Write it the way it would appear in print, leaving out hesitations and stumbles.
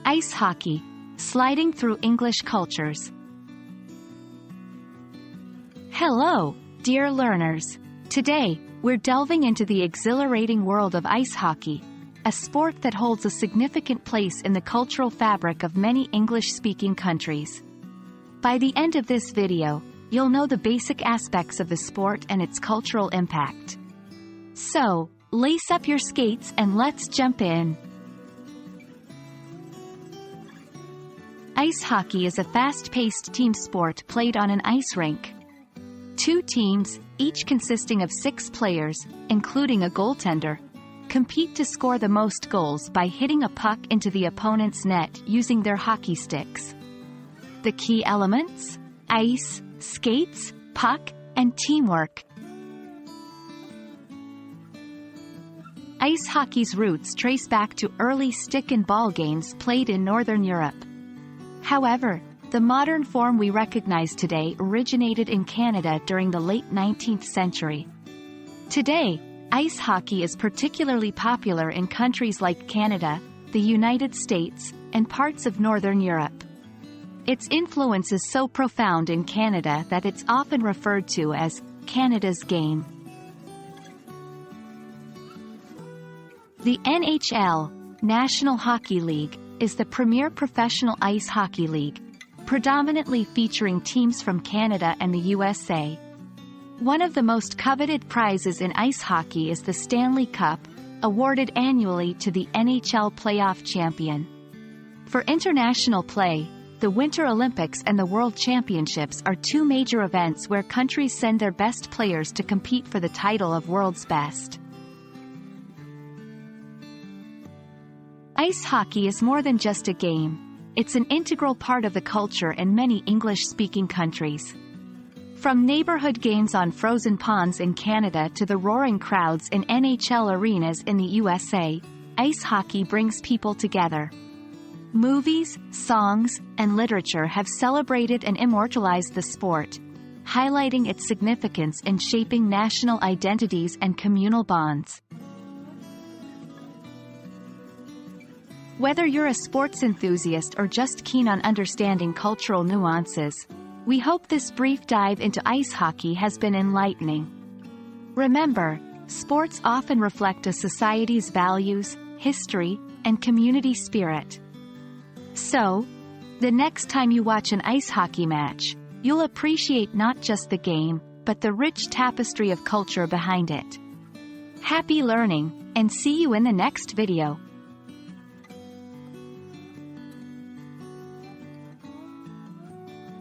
Ice hockey, sliding through English cultures. Hello, dear learners. Today, we're delving into the exhilarating world of ice hockey, a sport that holds a significant place in the cultural fabric of many English-speaking countries. By the end of this video, you'll know the basic aspects of the sport and its cultural impact. So, lace up your skates and let's jump in. Ice hockey is a fast-paced team sport played on an ice rink. Two teams, each consisting of 6 players, including a goaltender, compete to score the most goals by hitting a puck into the opponent's net using their hockey sticks. The key elements: ice, skates, puck, and teamwork. Ice hockey's roots trace back to early stick and ball games played in Northern Europe. However, the modern form we recognize today originated in Canada during the late 19th century. Today, ice hockey is particularly popular in countries like Canada, the United States, and parts of Northern Europe. Its influence is so profound in Canada that it's often referred to as Canada's game. The NHL, National Hockey League, is the premier professional ice hockey league, predominantly featuring teams from Canada and the USA. One of the most coveted prizes in ice hockey is the Stanley Cup, awarded annually to the NHL playoff champion. For international play, the Winter Olympics and the World Championships are two major events where countries send their best players to compete for the title of world's best. Ice hockey is more than just a game. It's an integral part of the culture in many English-speaking countries. From neighborhood games on frozen ponds in Canada to the roaring crowds in NHL arenas in the USA, ice hockey brings people together. Movies, songs, and literature have celebrated and immortalized the sport, highlighting its significance in shaping national identities and communal bonds. Whether you're a sports enthusiast or just keen on understanding cultural nuances, we hope this brief dive into ice hockey has been enlightening. Remember, sports often reflect a society's values, history, and community spirit. So, the next time you watch an ice hockey match, you'll appreciate not just the game, but the rich tapestry of culture behind it. Happy learning, and see you in the next video.